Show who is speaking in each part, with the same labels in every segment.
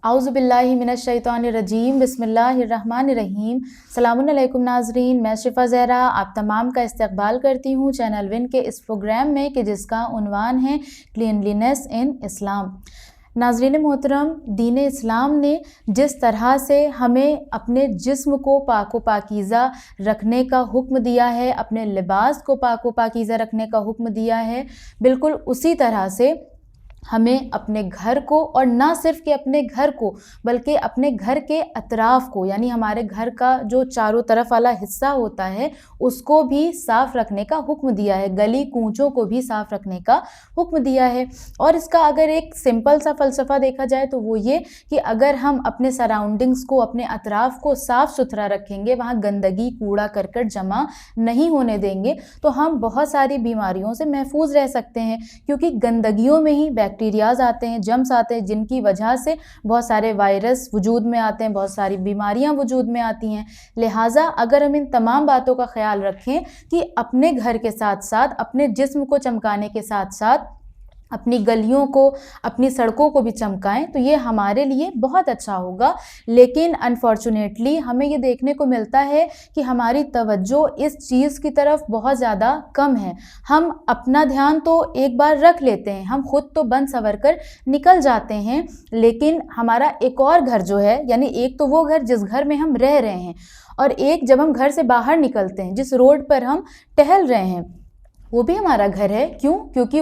Speaker 1: आउज़ुबिल्लाहि मिनश्शैतानिर्रजीम बिस्मिल्लाहिर्रहमानिर्रहीम। सलामुन अलैकुम नाज़रीन, मैं शिफ़ा ज़हरा आप तमाम का इस्तक़बाल करती हूँ चैनल विन के इस प्रोग्राम में कि जिसका उन्वान है क्लीनलीनेस इन इस्लाम। नाज़रीन मोहतरम, दीन इस्लाम ने जिस तरह से हमें अपने जिस्म को पाक व पाकीज़ा रखने का हुक्म दिया है, अपने लिबास को पाक व पाकीज़ा रखने का हुक्म दिया है, बिल्कुल उसी तरह से हमें अपने घर को, और ना सिर्फ़ कि अपने घर को बल्कि अपने घर के अतराफ़ को, यानी हमारे घर का जो चारों तरफ वाला हिस्सा होता है उसको भी साफ़ रखने का हुक्म दिया है, गली कूचों को भी साफ़ रखने का हुक्म दिया है। और इसका अगर एक सिंपल सा फ़लसफ़ा देखा जाए तो वो ये कि अगर हम अपने सराउंडिंग्स को, अपने अतराफ़ को साफ़ सुथरा रखेंगे, वहाँ गंदगी कूड़ा करकट जमा नहीं होने देंगे, तो हम बहुत सारी बीमारियों से महफूज रह सकते हैं, क्योंकि गंदगियों में ही बैक्टीरियाज आते हैं, जम्स आते हैं, जिनकी वजह से बहुत सारे वायरस वजूद में आते हैं, बहुत सारी बीमारियां वजूद में आती हैं। लिहाजा अगर हम इन तमाम बातों का ख्याल रखें कि अपने घर के साथ साथ अपने जिस्म को चमकाने के साथ साथ अपनी गलियों को, अपनी सड़कों को भी चमकाएं, तो ये हमारे लिए बहुत अच्छा होगा। लेकिन अनफॉर्चुनेटली हमें ये देखने को मिलता है कि हमारी तवज्जो इस चीज़ की तरफ बहुत ज़्यादा कम है। हम अपना ध्यान तो एक बार रख लेते हैं, हम खुद तो बन संवर कर निकल जाते हैं, लेकिन हमारा एक और घर जो है, यानी एक तो वो घर जिस घर में हम रह रहे हैं, और एक जब हम घर से बाहर निकलते हैं, जिस रोड पर हम टहल रहे हैं, वो भी हमारा घर है। क्यों? क्योंकि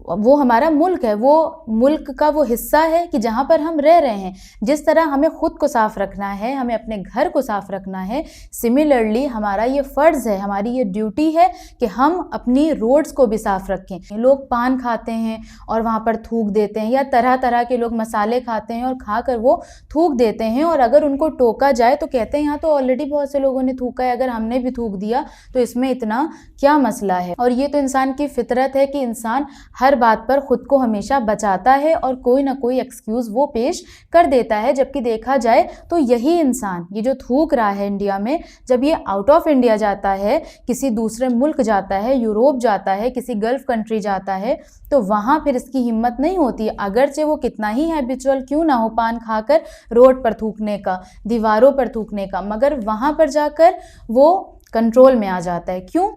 Speaker 1: वो हमारा मुल्क है, वो मुल्क का वो हिस्सा है कि जहाँ पर हम रह रहे हैं। जिस तरह हमें ख़ुद को साफ़ रखना है, हमें अपने घर को साफ़ रखना है, सिमिलरली हमारा ये फ़र्ज़ है, हमारी ये ड्यूटी है कि हम अपनी रोड्स को भी साफ़ रखें। लोग पान खाते हैं और वहाँ पर थूक देते हैं, या तरह तरह के लोग मसाले खाते हैं और खाकर वो थूक देते हैं, और अगर उनको टोका जाए तो कहते हैं यहाँ तो ऑलरेडी बहुत से लोगों ने थूका है, अगर हमने भी थूक दिया तो इसमें इतना क्या मसला है। और ये तो इंसान की फितरत है कि इंसान हर बात पर खुद को हमेशा बचाता है और कोई ना कोई एक्सक्यूज़ वो पेश कर देता है। जबकि देखा जाए तो यही इंसान, ये जो थूक रहा है इंडिया में, जब ये आउट ऑफ इंडिया जाता है, किसी दूसरे मुल्क जाता है, यूरोप जाता है, किसी गल्फ़ कंट्री जाता है, तो वहाँ फिर इसकी हिम्मत नहीं होती, अगरचे वो कितना ही हैबिचुअल क्यों ना हो पान खाकर रोड पर थूकने का, दीवारों पर थूकने का, मगर वहाँ पर जाकर वो कंट्रोल में आ जाता है। क्यों?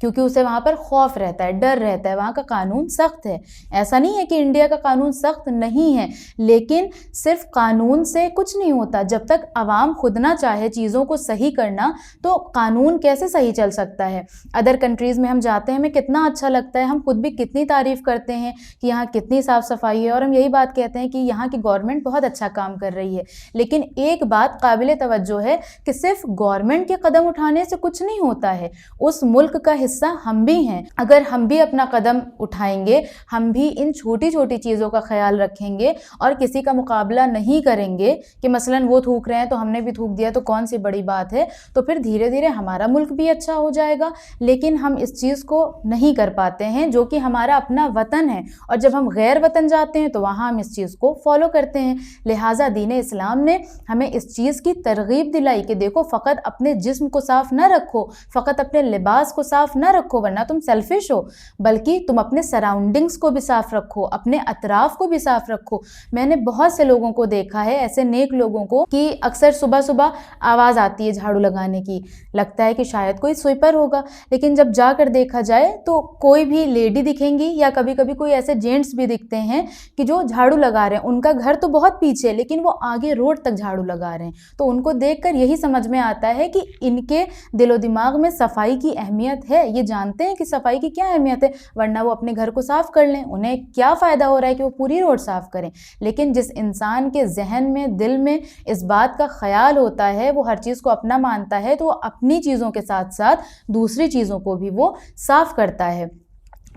Speaker 1: क्योंकि उसे वहाँ पर खौफ रहता है, डर रहता है, वहाँ का कानून सख्त है। ऐसा नहीं है कि इंडिया का कानून सख्त नहीं है, लेकिन सिर्फ कानून से कुछ नहीं होता। जब तक आवाम खुद ना चाहे चीज़ों को सही करना, तो कानून कैसे सही चल सकता है। अदर कंट्रीज़ में हम जाते हैं, हमें कितना अच्छा लगता है, हम खुद भी कितनी तारीफ़ करते हैं कि यहाँ कितनी साफ़ सफाई है, और हम यही बात कहते हैं कि यहाँ की गवर्नमेंट बहुत अच्छा काम कर रही है। लेकिन एक बात काबिल तवज्जो है कि सिर्फ गवर्नमेंट के कदम उठाने से कुछ नहीं होता है, उस मुल्क का हिस्सा हम भी हैं। अगर हम भी अपना कदम उठाएंगे, हम भी इन छोटी छोटी चीज़ों का ख्याल रखेंगे और किसी का मुकाबला नहीं करेंगे कि मसलन वो थूक रहे हैं तो हमने भी थूक दिया तो कौन सी बड़ी बात है, तो फिर धीरे धीरे हमारा मुल्क भी अच्छा हो जाएगा। लेकिन हम इस चीज़ को नहीं कर पाते हैं, जो कि हमारा अपना वतन है, और जब हम गैर वतन जाते हैं तो वहाँ हम इस चीज़ को फॉलो करते हैं। लिहाजा दीन इस्लाम ने हमें इस चीज़ की तरगीब दिलाई कि देखो, फ़कत अपने जिस्म को साफ़ ना रखो, फ़कत अपने लिबास को साफ़ ना रखो वरना तुम सेल्फिश हो, बल्कि तुम अपने सराउंडिंग्स को भी साफ़ रखो, अपने अतराफ़ को भी साफ़ रखो। मैंने बहुत से लोगों को देखा है, ऐसे नेक लोगों को, कि अक्सर सुबह सुबह आवाज़ आती है झाड़ू लगाने की, लगता है कि शायद कोई स्वीपर होगा, लेकिन जब जाकर देखा जाए तो कोई भी लेडी दिखेंगी, या कभी कभी कोई ऐसे जेंट्स भी दिखते हैं कि जो झाड़ू लगा रहे हैं। उनका घर तो बहुत पीछे है, लेकिन वो आगे रोड तक झाड़ू लगा रहे हैं। तो उनको देखकर यही समझ में आता है कि इनके दिलो दिमाग में सफाई की अहमियत है, ये जानते हैं कि सफाई की क्या अहमियत है, वरना वो अपने घर को साफ़ कर लें, उन्हें क्या फ़ायदा हो रहा है कि वो पूरी रोड साफ़ करें। लेकिन जिस इंसान के जहन में, दिल में इस बात का ख्याल होता है, वो हर चीज़ को अपना मानता है, तो वो अपनी चीज़ों के साथ साथ दूसरी चीज़ों को भी वो साफ़ करता है।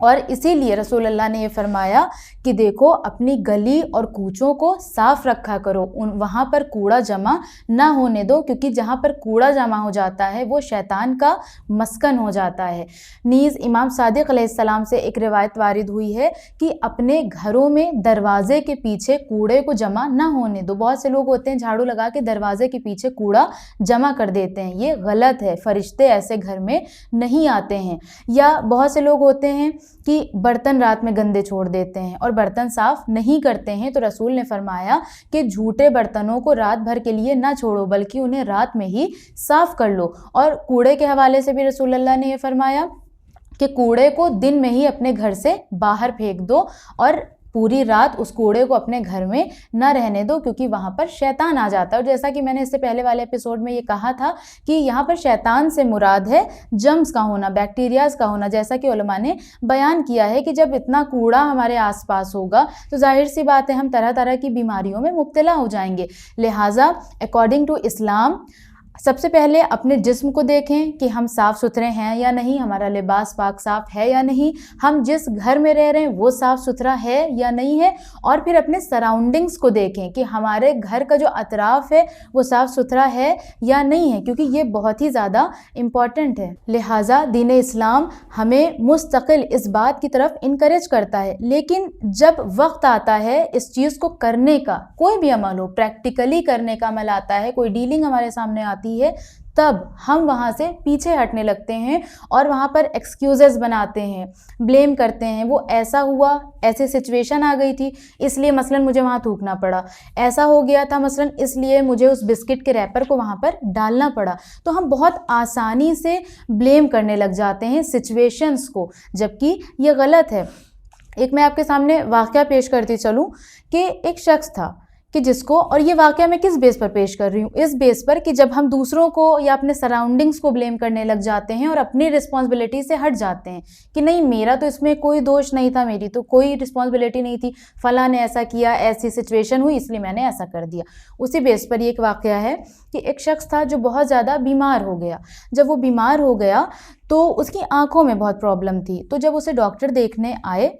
Speaker 1: और इसीलिए रसूलुल्लाह ने ये फरमाया कि देखो, अपनी गली और कूचों को साफ़ रखा करो, वहाँ पर कूड़ा जमा ना होने दो, क्योंकि जहाँ पर कूड़ा जमा हो जाता है वो शैतान का मस्कन हो जाता है। नीज़ इमाम सादिक़ अलैहिस्सलाम से एक रिवायत वारिद हुई है कि अपने घरों में दरवाज़े के पीछे कूड़े को जमा ना होने दो। बहुत से लोग होते हैं झाड़ू लगा के दरवाज़े के पीछे कूड़ा जमा कर देते हैं, ये गलत है, फरिश्ते ऐसे घर में नहीं आते हैं। या बहुत से लोग होते हैं कि बर्तन रात में गंदे छोड़ देते हैं और बर्तन साफ़ नहीं करते हैं, तो रसूल ने फरमाया कि झूठे बर्तनों को रात भर के लिए ना छोड़ो बल्कि उन्हें रात में ही साफ़ कर लो। और कूड़े के हवाले से भी रसूल अल्लाह ने ये फरमाया कि कूड़े को दिन में ही अपने घर से बाहर फेंक दो और पूरी रात उस कूड़े को अपने घर में न रहने दो, क्योंकि वहाँ पर शैतान आ जाता है। और जैसा कि मैंने इससे पहले वाले एपिसोड में ये कहा था कि यहाँ पर शैतान से मुराद है जम्स का होना, बैक्टीरियाज का होना। जैसा कि उलमा ने बयान किया है कि जब इतना कूड़ा हमारे आसपास होगा तो जाहिर सी बात है हम तरह तरह की बीमारियों में मुब्तला हो जाएंगे। लिहाजा अकॉर्डिंग टू इस्लाम सबसे पहले अपने जिस्म को देखें कि हम साफ़ सुथरे हैं या नहीं, हमारा लिबास पाक साफ़ है या नहीं, हम जिस घर में रह रहे हैं वो साफ़ सुथरा है या नहीं है, और फिर अपने सराउंडिंग्स को देखें कि हमारे घर का जो अतराफ़ है वो साफ़ सुथरा है या नहीं है, क्योंकि ये बहुत ही ज़्यादा इम्पॉर्टेंट है। लिहाजा दीन इस्लाम हमें मुस्तकिल इस बात की तरफ इनकरेज करता है, लेकिन जब वक्त आता है इस चीज़ को करने का, कोई भी अमल हो, प्रैक्टिकली करने का अमल आता है, कोई डीलिंग हमारे सामने आती है, तब हम वहाँ से पीछे हटने लगते हैं और वहाँ पर एक्सक्यूजेस बनाते हैं, ब्लेम करते हैं। वो ऐसा हुआ, ऐसी सिचुएशन आ गई थी इसलिए मसलन मुझे वहाँ थूकना पड़ा, ऐसा हो गया था मसलन इसलिए मुझे उस बिस्किट के रैपर को वहाँ पर डालना पड़ा। तो हम बहुत आसानी से ब्लेम करने लग जाते हैं सिचुएशंस को, जबकि ये गलत है। एक मैं आपके सामने वाक़या पेश करती चलूँ कि एक शख्स था कि जिसको, और ये वाक़या मैं किस बेस पर पेश कर रही हूँ, इस बेस पर कि जब हम दूसरों को या अपने सराउंडिंग्स को ब्लेम करने लग जाते हैं और अपनी रिस्पॉन्सिबिलिटी से हट जाते हैं कि नहीं मेरा तो इसमें कोई दोष नहीं था, मेरी तो कोई रिस्पॉन्सिबिलिटी नहीं थी, फ़लाँ ने ऐसा किया, ऐसी सिचुएशन हुई इसलिए मैंने ऐसा कर दिया। उसी बेस पर ये एक वाक़या है कि एक शख्स था जो बहुत ज़्यादा बीमार हो गया। जब वो बीमार हो गया तो उसकी आँखों में बहुत प्रॉब्लम थी। तो जब उसे डॉक्टर देखने आए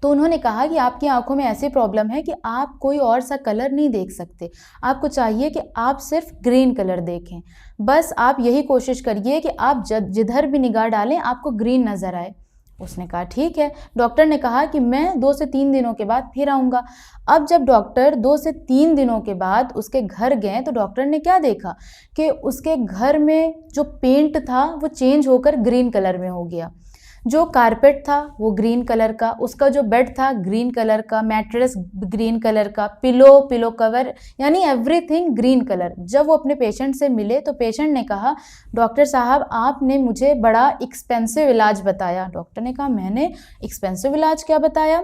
Speaker 1: तो उन्होंने कहा कि आपकी आंखों में ऐसी प्रॉब्लम है कि आप कोई और सा कलर नहीं देख सकते, आपको चाहिए कि आप सिर्फ ग्रीन कलर देखें, बस आप यही कोशिश करिए कि आप जिधर भी निगाह डालें आपको ग्रीन नज़र आए। उसने कहा ठीक है। डॉक्टर ने कहा कि मैं 2 से 3 दिनों के बाद फिर आऊँगा। अब जब डॉक्टर 2 से 3 दिनों के बाद उसके घर गए तो डॉक्टर ने क्या देखा कि उसके घर में जो पेंट था वो चेंज होकर ग्रीन कलर में हो गया, जो कारपेट था वो ग्रीन कलर का, उसका जो बेड था ग्रीन कलर का, मैट्रेस ग्रीन कलर का, पिलो कवर, यानी एवरीथिंग ग्रीन कलर। जब वो अपने पेशेंट से मिले तो पेशेंट ने कहा डॉक्टर साहब आपने मुझे बड़ा एक्सपेंसिव इलाज बताया। डॉक्टर ने कहा मैंने एक्सपेंसिव इलाज क्या बताया?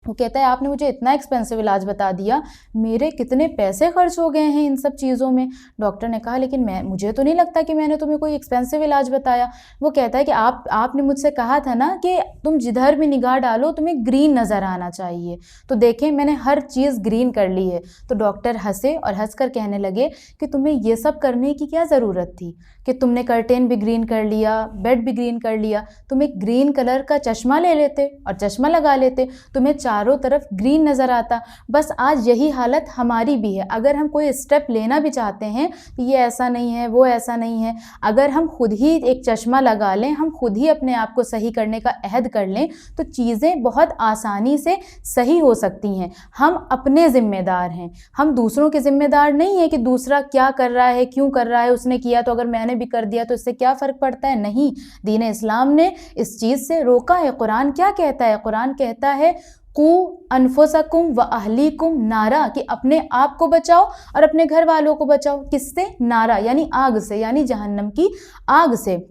Speaker 1: वो कहता है आपने मुझे इतना एक्सपेंसिव इलाज बता दिया, मेरे कितने पैसे खर्च हो गए हैं इन सब चीज़ों में। डॉक्टर ने कहा लेकिन मुझे तो नहीं लगता कि मैंने तुम्हें कोई एक्सपेंसिव इलाज बताया। वो कहता है कि आपने मुझसे कहा था ना कि तुम जिधर भी निगाह डालो तुम्हें ग्रीन नज़र आना चाहिए, तो देखें मैंने हर चीज़ ग्रीन कर ली है। तो डॉक्टर हंसे और हंस कर कहने लगे कि तुम्हें ये सब करने की क्या ज़रूरत थी कि तुमने कर्टेन भी ग्रीन कर लिया, बेड भी ग्रीन कर लिया, तुम एक ग्रीन कलर का चश्मा ले लेते और चश्मा लगा लेते, तुम्हें चारों तरफ ग्रीन नज़र आता। बस आज यही हालत हमारी भी है। अगर हम कोई स्टेप लेना भी चाहते हैं तो ये ऐसा नहीं है, वो ऐसा नहीं है, अगर हम खुद ही एक चश्मा लगा लें, हम खुद ही अपने आप को सही करने का अहद कर लें तो चीज़ें बहुत आसानी से सही हो सकती हैं। हम अपने ज़िम्मेदार हैं, हम दूसरों के ज़िम्मेदार नहीं है कि दूसरा क्या कर रहा है, क्यों कर रहा है, उसने किया तो अगर मैंने भी कर दिया तो इससे क्या फ़र्क पड़ता है। नहीं, दीन इस्लाम ने इस चीज़ से रोका है। कुरान क्या कहता है? कुरान कहता है कू अनफुसकुम व अहलीकुम नारा, कि अपने आप को बचाओ और अपने घर वालों को बचाओ। किससे? नारा यानी आग से, यानी जहन्नम की आग से।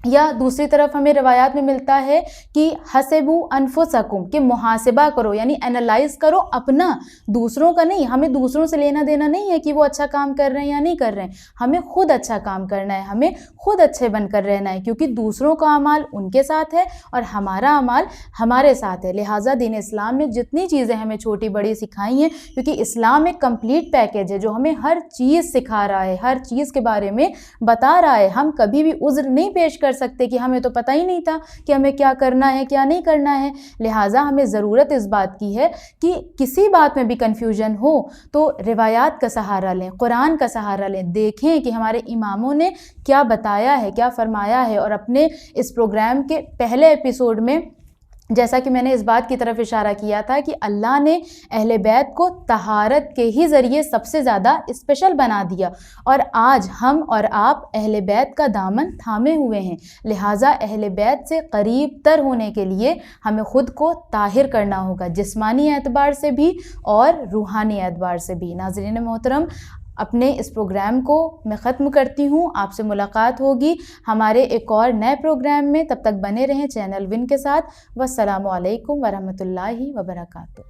Speaker 1: या दूसरी तरफ हमें रवायात में मिलता है कि हसेबू अनफुसकुम, कि मुहासिबा करो यानी एनालाइज करो अपना, दूसरों का नहीं। हमें दूसरों से लेना देना नहीं है कि वो अच्छा काम कर रहे हैं या नहीं कर रहे हैं, हमें खुद अच्छा काम करना है, हमें खुद अच्छे बनकर रहना है, क्योंकि दूसरों का अमाल उनके साथ है और हमारा अमाल हमारे साथ है। लिहाजा दीन इस्लाम ने जितनी चीज़ें हमें छोटी बड़ी सिखाई हैं, क्योंकि इस्लाम एक कंप्लीट पैकेज है जो हमें हर चीज़ सिखा रहा है, हर चीज़ के बारे में बता रहा है। हम कभी भी उज़्र नहीं पेश कर सकते कि हमें तो पता ही नहीं था कि हमें क्या करना है क्या नहीं करना है। लिहाजा हमें ज़रूरत इस बात की है कि किसी बात में भी कन्फ्यूजन हो तो रिवायात का सहारा लें, कुरान का सहारा लें, देखें कि हमारे इमामों ने क्या बताया है, क्या फरमाया है। और अपने इस प्रोग्राम के पहले एपिसोड में जैसा कि मैंने इस बात की तरफ इशारा किया था कि अल्लाह ने अहले बैत को तहारत के ही ज़रिए सबसे ज़्यादा स्पेशल बना दिया, और आज हम और आप अहले बैत का दामन थामे हुए हैं। लिहाजा अहले बैत से करीब तर होने के लिए हमें ख़ुद को ताहिर करना होगा, जिस्मानी एतबार से भी और रूहानी एतबार से भी। नाज़रीन मोहतरम, अपने इस प्रोग्राम को मैं ख़त्म करती हूँ। आपसे मुलाकात होगी हमारे एक और नए प्रोग्राम में। तब तक बने रहें चैनल विन के साथ। वस्सलामु अलैकुम वरहमतुल्लाहि वबरकातुहू।